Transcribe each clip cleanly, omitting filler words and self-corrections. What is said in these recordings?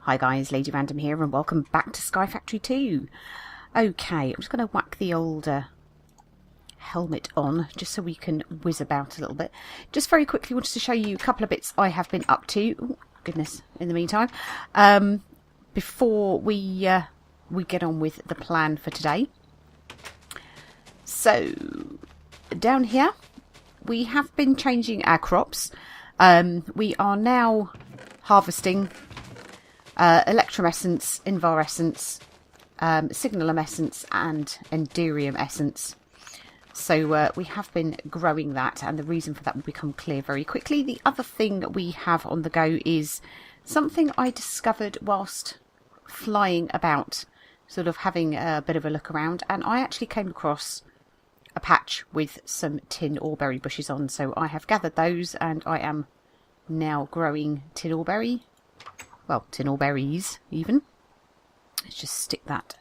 Hi guys, Lady Random here and welcome back to Sky Factory 2. Okay, I'm just going to whack the old helmet on just so we can whiz about a little bit. Just very quickly wanted to show you a couple of bits I have been up to. Oh, goodness, in the meantime. Before we get on with the plan for today. So, down here we have been changing our crops. We are now harvesting electromessence, invarescence, signalum essence and enderium essence. So we have been growing that, and the reason for that will become clear very quickly. The other thing we have on the go is something I discovered whilst flying about, sort of having a bit of a look around, and I actually came across a patch with some tin orberry bushes on, so I have gathered those and I am now growing tin orberry. Well, tin orberries even. Let's just stick that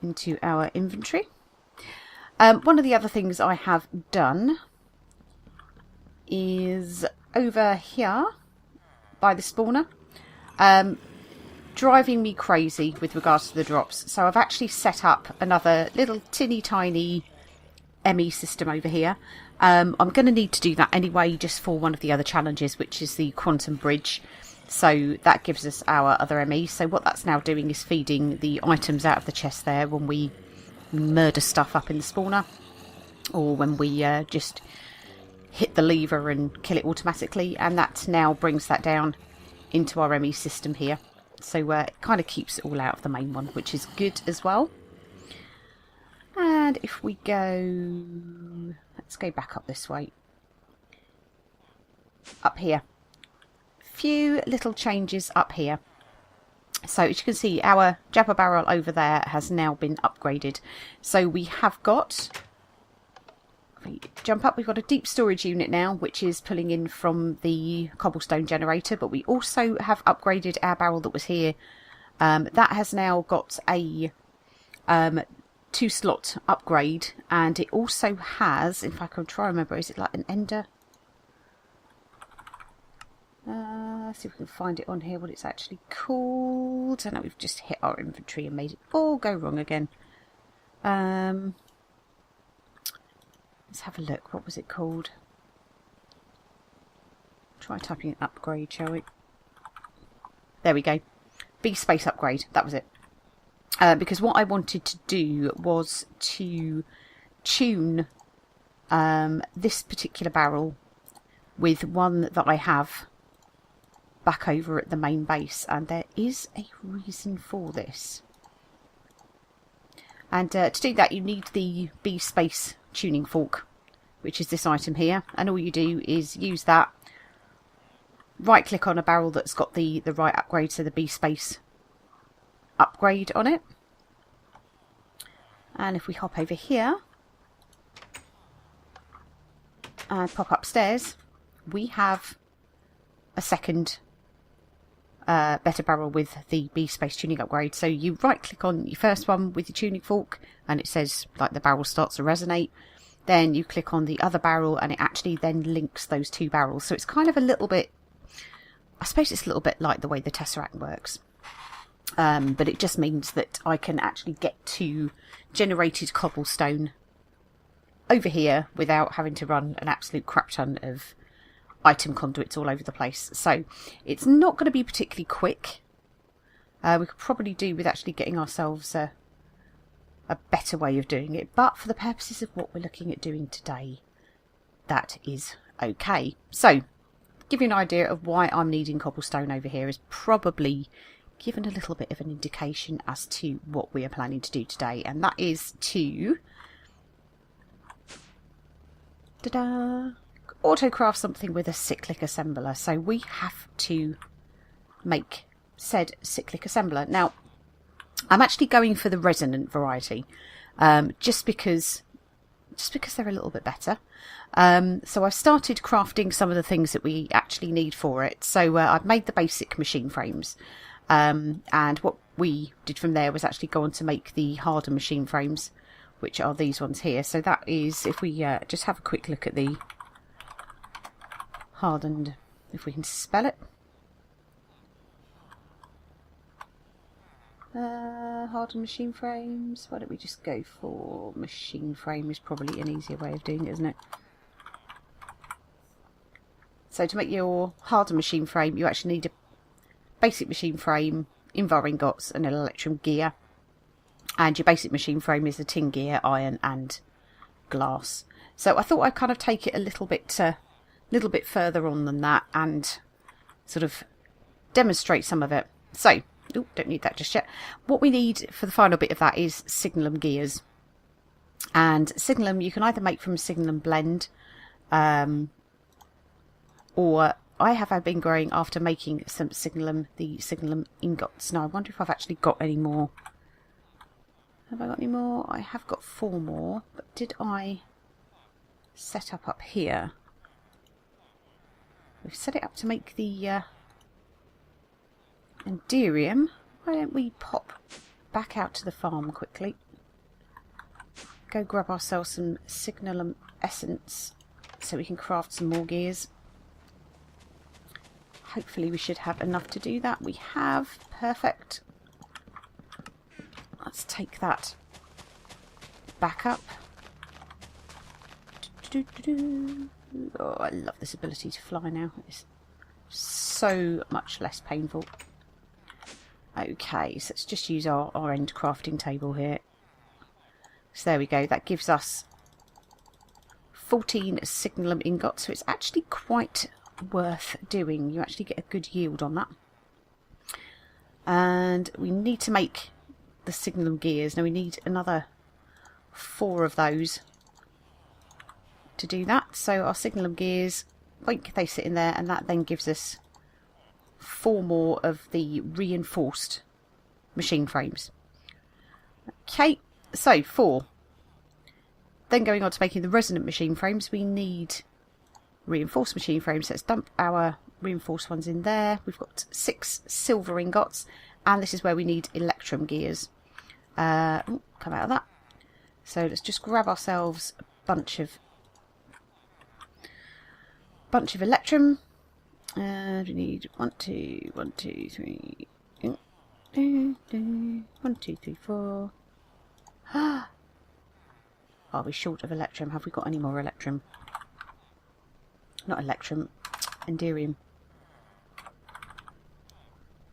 into our inventory. One of the other things I have done is over here by the spawner, driving me crazy with regards to the drops. So I've actually set up another little tinny tiny ME system over here. I'm going to need to do that anyway, just for one of the other challenges, which is the quantum bridge. So that gives us our other ME. So what that's now doing is feeding the items out of the chest there when we murder stuff up in the spawner, or when we just hit the lever and kill it automatically, and that now brings that down into our ME system here. So it kind of keeps it all out of the main one, which is good as well. And if we go, let's go back up this way, up here. Few little changes up here. So as you can see, our jabber barrel over there has now been upgraded. So we have got, if we jump up, we've got a deep storage unit now, which is pulling in from the cobblestone generator, but we also have upgraded our barrel that was here. That has now got a 2-slot upgrade, and it also has, if I can try and remember, is it like an ender? Let's see if we can find it on here, what it's actually called. I know we've just hit our inventory and made it all go wrong again. Let's have a look. What was it called? Try typing an upgrade, shall we? There we go. B-space upgrade. That was it. Because what I wanted to do was to tune this particular barrel with one that I have back over at the main base, and there is a reason for this. And to do that you need the B-space tuning fork, which is this item here, and all you do is use that, right click on a barrel that's got the right upgrade, so the B-space upgrade on it. And if we hop over here and pop upstairs, we have a second better barrel with the B-space tuning upgrade. So you right click on your first one with your tuning fork and it says, like, the barrel starts to resonate. Then you click on the other barrel and it actually then links those two barrels. So it's kind of a little bit, I suppose it's a little bit like the way the Tesseract works. But it just means that I can actually get to generated cobblestone over here without having to run an absolute crap ton of item conduits all over the place. So it's not going to be particularly quick. We could probably do with actually getting ourselves a better way of doing it, but for the purposes of what we're looking at doing today, that is okay. So, give you an idea of why I'm needing cobblestone over here is probably given a little bit of an indication as to what we are planning to do today, and that is to autocraft something with a cyclic assembler. So we have to make said cyclic assembler. Now I'm actually going for the resonant variety, just because they're a little bit better. So I've started crafting some of the things that we actually need for it. So I've made the basic machine frames, and what we did from there was actually go on to make the harder machine frames, which are these ones here. So that is, if we just have a quick look at the hardened, if we can spell it, Hardened machine frames. Why don't we just go for machine frame? Is probably an easier way of doing it, isn't it? So to make your hardened machine frame, you actually need a basic machine frame, invar ingots, and an electrum gear. And your basic machine frame is the tin gear, iron, and glass. So I thought I'd kind of take it a little bit further on than that and sort of demonstrate some of it. So, oh, don't need that just yet. What we need for the final bit of that is signalum gears. And signalum you can either make from a signalum blend, or I have been growing after making some signalum, the signalum ingots. Now I wonder if I've actually got any more. Have I got any more? I have got 4 more, but did I set up here? We've set it up to make the Enderium. Why don't we pop back out to the farm quickly? Go grab ourselves some signalum essence so we can craft some more gears. Hopefully we should have enough to do that. We have. Perfect. Let's take that back up. Oh, I love this ability to fly now. It's so much less painful. Okay, so let's just use our end crafting table here. So there we go. That gives us 14 signalum ingots. So it's actually quite worth doing. You actually get a good yield on that. And we need to make the signalum gears. Now we need another 4 of those to do that. So our signalum gears, boink, they sit in there, and that then gives us 4 more of the reinforced machine frames. Okay, so 4. Then going on to making the resonant machine frames, we need reinforced machine frames. So let's dump our reinforced ones in there. We've got 6 silver ingots, and this is where we need electrum gears. Come out of that. So let's just grab ourselves a bunch of electrum. We need 1, 2, 1, 2, 3. 1, 2, 3, 4. Are we short of electrum? Have we got any more electrum? Not electrum, Enderium.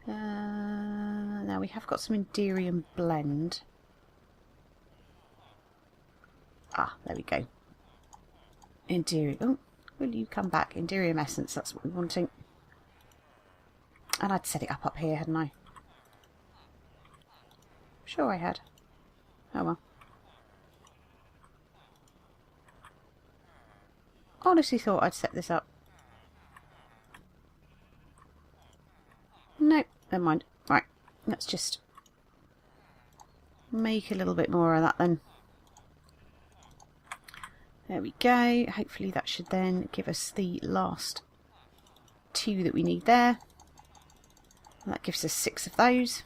Now we have got some Enderium blend. Ah, there we go. Enderium. Oh, will you come back? Enderium essence, that's what we're wanting. And I'd set it up here, hadn't I? Sure I had. Oh well. Honestly thought I'd set this up. Nope, never mind. Right, let's just make a little bit more of that then. There we go. Hopefully that should then give us the last 2 that we need there. And that gives us 6 of those,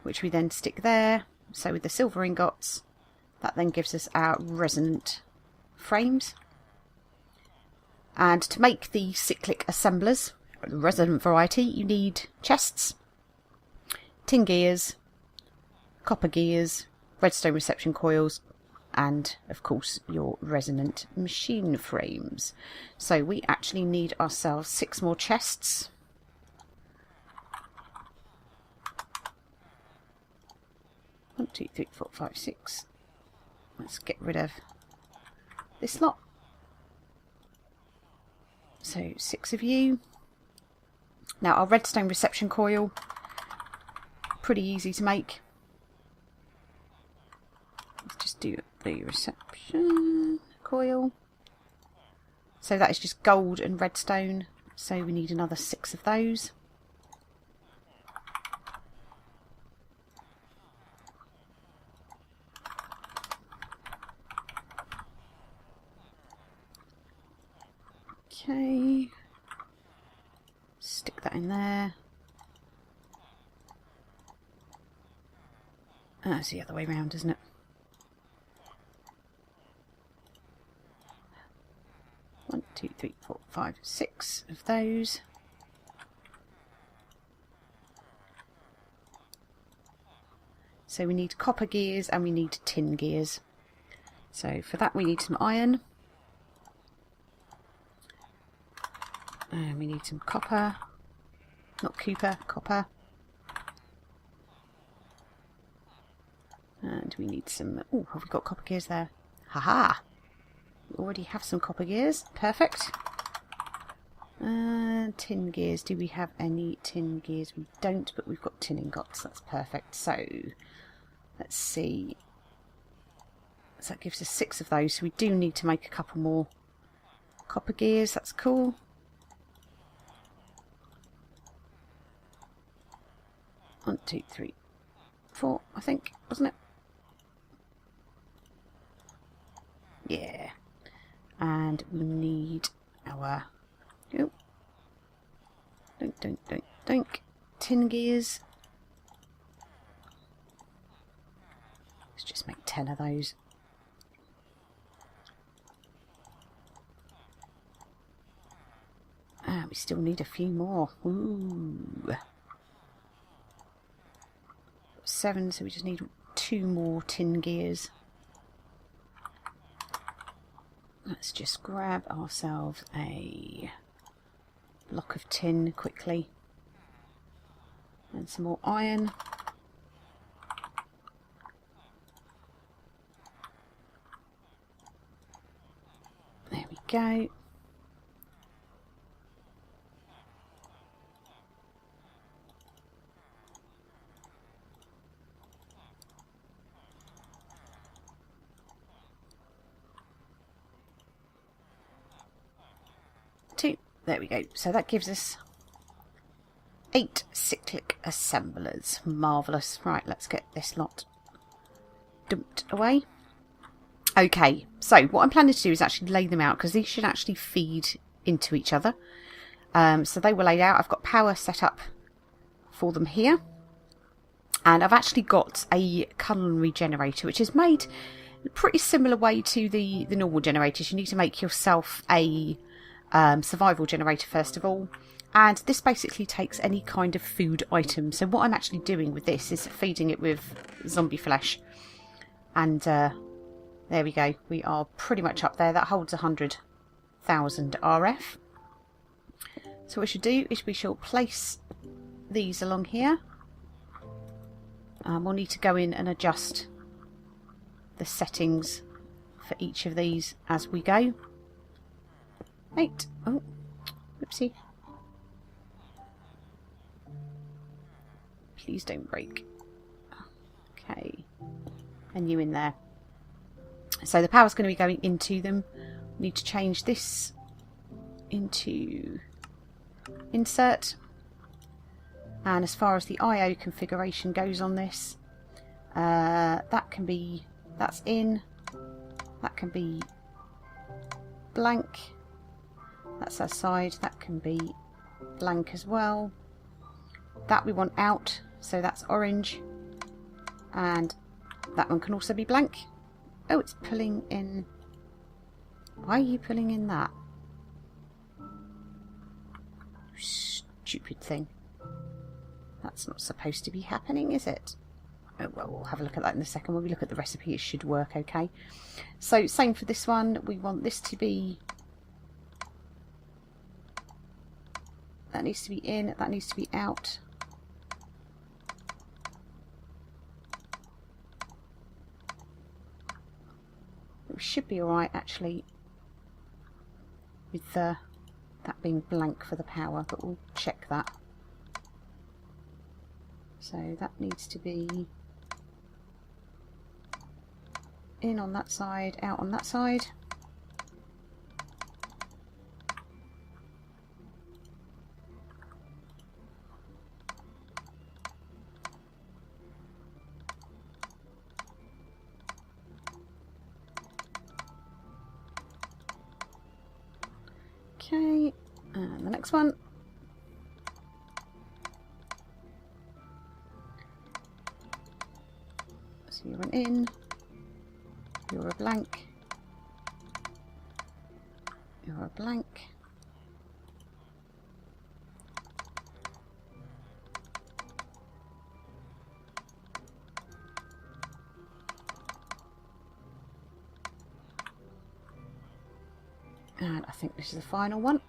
which we then stick there. So with the silver ingots, that then gives us our resonant frames. And to make the cyclic assemblers, the resonant variety, you need chests, tin gears, copper gears, redstone reception coils, and of course your resonant machine frames. So we actually need ourselves 6 more chests. One, 2, 3, 4, 5, 6. Let's get rid of this lot. So 6 of you. Now our redstone reception coil, pretty easy to make. Let's just do the reception coil. So that is just gold and redstone. So we need another 6 of those. Okay, stick that in there. It's the other way round, isn't it? One, 2, 3, 4, 5, 6 of those. So we need copper gears and we need tin gears. So for that we need some iron. And we need some copper. Not Cooper, copper. And we need some... Oh, have we got copper gears there? Haha! We already have some copper gears. Perfect. Tin gears. Do we have any tin gears? We don't, but we've got tin ingots. That's perfect. So, let's see. So that gives us 6 of those. So we do need to make a couple more copper gears. That's cool. One, two, three, 4, I think, wasn't it? Yeah. And we need our... Oh. Don't. Tin gears. Let's just make 10 of those. We still need a few more. Ooh. 7, so we just need 2 more tin gears. Let's just grab ourselves a block of tin quickly. And some more iron. There we go. There we go. So that gives us 8 cyclic assemblers. Marvellous. Right, let's get this lot dumped away. Okay, so what I'm planning to do is actually lay them out because these should actually feed into each other. So they were laid out. I've got power set up for them here. And I've actually got a culinary generator, which is made a pretty similar way to the normal generators. You need to make yourself a... survival generator first of all, and this basically takes any kind of food item. So what I'm actually doing with this is feeding it with zombie flesh, and there we go, we are pretty much up there. That holds 100,000 RF. So what we should do is we shall place these along here. We'll need to go in and adjust the settings for each of these as we go. Right. Oh, whoopsie. Please don't break. Okay. And you in there. So the power's going to be going into them. We need to change this into insert. And as far as the I/O configuration goes on this, that can be, that's in. That can be blank. That's our side, that can be blank as well. That we want out, so that's orange. And that one can also be blank. Oh, it's pulling in. Why are you pulling in that? Stupid thing. That's not supposed to be happening, is it? Oh, well, we'll have a look at that in a second. When we look at the recipe, it should work okay. So, same for this one. We want this to be... That needs to be in, that needs to be out. It should be alright actually with that being blank for the power, but we'll check that. So that needs to be in on that side, out on that side. Okay, and the next one. So you're an in, you're a blank, you're a blank. And I think this is the final one.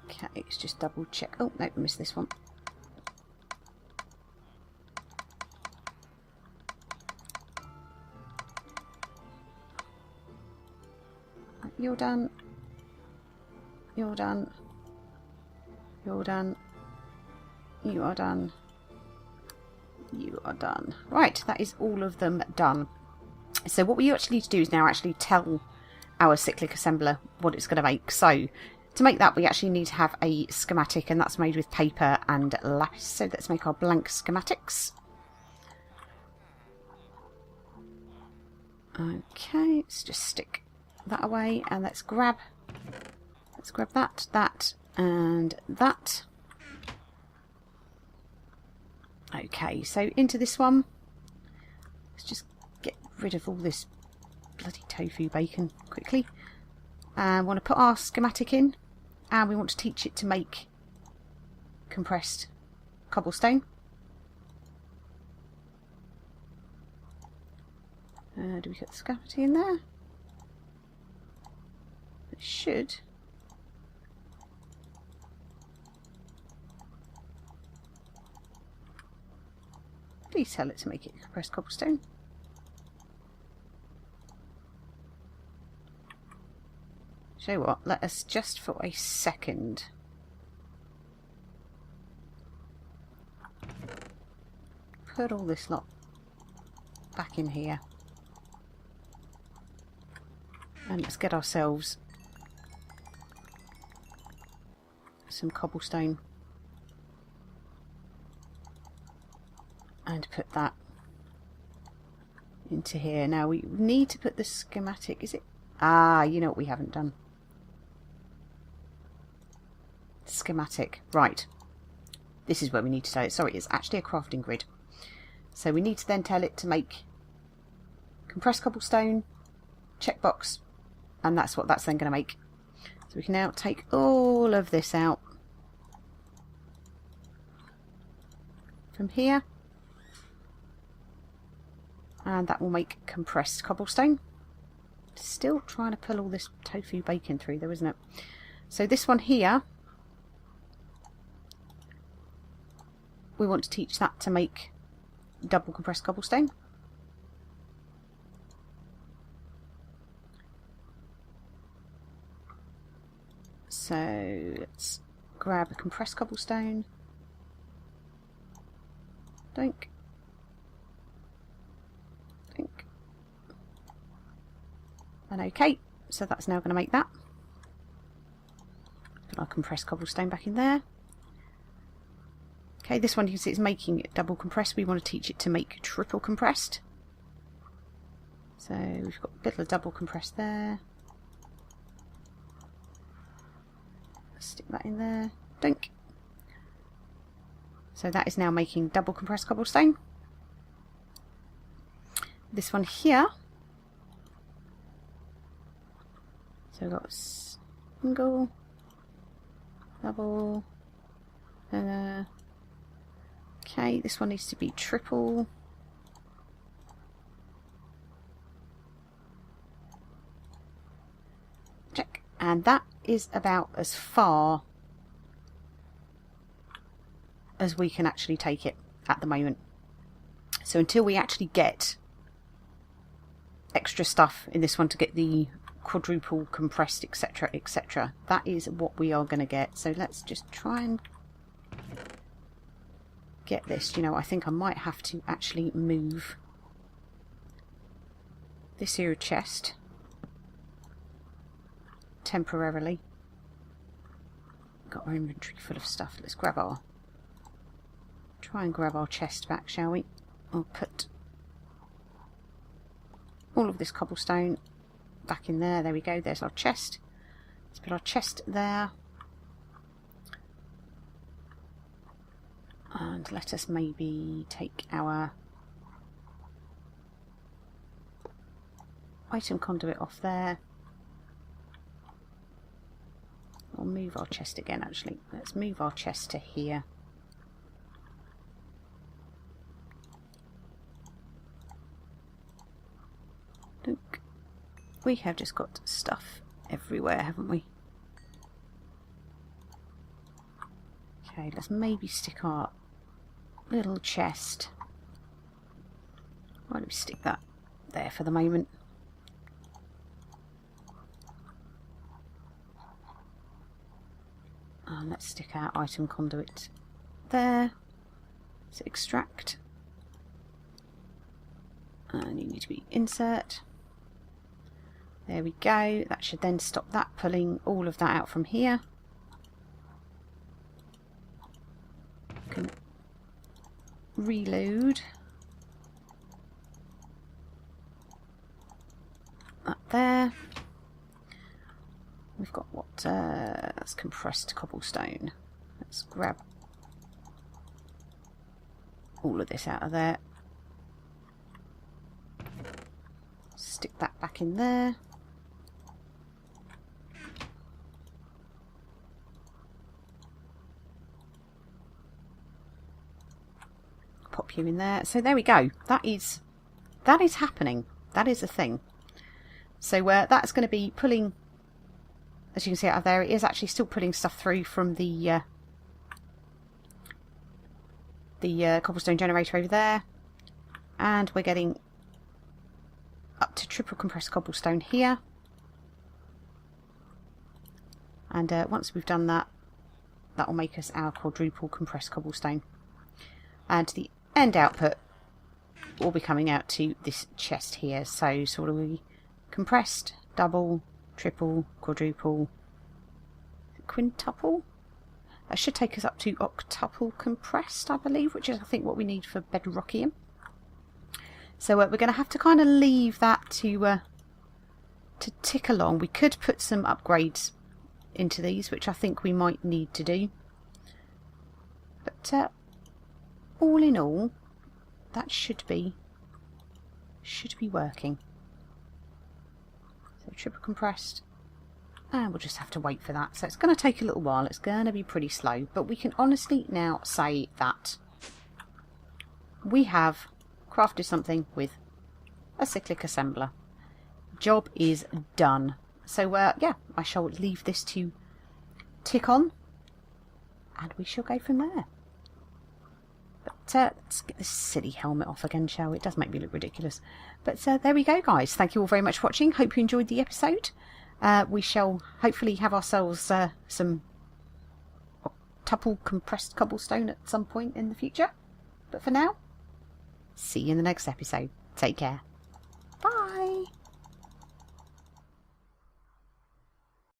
Okay, let's just double check. Oh, no, I missed this one. You're done. You're done. You're done. You are done. You are done. Right, that is all of them done. So what we actually need to do is now actually tell our cyclic assembler what it's going to make. So to make that, we actually need to have a schematic, and that's made with paper and lapis. So let's make our blank schematics. Okay, let's just stick that away, and let's grab that, that, and that. Okay, so into this one, let's just get rid of all this bloody tofu bacon quickly. And want to put our schematic in, and we want to teach it to make compressed cobblestone. Do we get the schematic in there? It should. Please tell it to make it compressed cobblestone. Show you what, let us just for a second put all this lot back in here. And let's get ourselves some cobblestone and put that into here. Now we need to put the schematic, is it? Ah, you know what we haven't done. Schematic. Right. This is where we need to tell it. Sorry, it's actually a crafting grid. So we need to then tell it to make compressed cobblestone, checkbox, and that's what that's then going to make. So we can now take all of this out from here, and that will make compressed cobblestone. Still trying to pull all this tofu bacon through though, isn't it? So this one here, we want to teach that to make double compressed cobblestone. So let's grab a compressed cobblestone. Doink. Doink. And okay, so that's now going to make that. Put our compressed cobblestone back in there. Okay, this one, you can see it's making it double compressed. We want to teach it to make triple compressed. So we've got a bit of double compressed there. Stick that in there. Dink. So that is now making double compressed cobblestone. This one here. So we've got single, double. Okay, this one needs to be triple. Check. And that is about as far as we can actually take it at the moment. So until we actually get extra stuff in this one to get the quadruple compressed, etc, etc, that is what we are going to get. So let's just try and get this. You know, I think I might have to actually move this here chest temporarily. Got our inventory full of stuff. Let's grab our, try and grab our chest back, shall we? I'll put all of this cobblestone back in there. There we go, there's our chest. Let's put our chest there. And let us maybe take our item conduit off there. I'll move our chest again actually. Let's move our chest to here. Look, we have just got stuff everywhere, haven't we? Okay, let's maybe stick our little chest. Why don't we stick that there for the moment? And let's stick our item conduit there. So extract. And you need to be insert. There we go. That should then stop that pulling all of that out from here. Can reload. That there. We've got what? That's compressed cobblestone. Let's grab all of this out of there. Stick that back in there. Pop you in there. So there we go. That is happening. That is a thing. So that's going to be pulling, as you can see out of there, it is actually still pulling stuff through from the cobblestone generator over there, and we're getting up to triple compressed cobblestone here. And once we've done that, that will make us our quadruple compressed cobblestone. And the end output will be coming out to this chest here. So sort of compressed, double, triple, quadruple, quintuple. That should take us up to octuple compressed, I believe, which is I think what we need for Bedrockium. So we're going to have to kind of leave that to tick along. We could put some upgrades into these, which I think we might need to do. But all in all, that should be working. So triple compressed, and we'll just have to wait for that. So it's going to take a little while. It's going to be pretty slow, but we can honestly now say that we have crafted something with a cyclic assembler. Job is done. So yeah, I shall leave this to tick on, and we shall go from there. But let's get this silly helmet off again, shall we? It does make me look ridiculous. But there we go, guys. Thank you all very much for watching. Hope you enjoyed the episode. We shall hopefully have ourselves some tuple compressed cobblestone at some point in the future. But for now, see you in the next episode. Take care.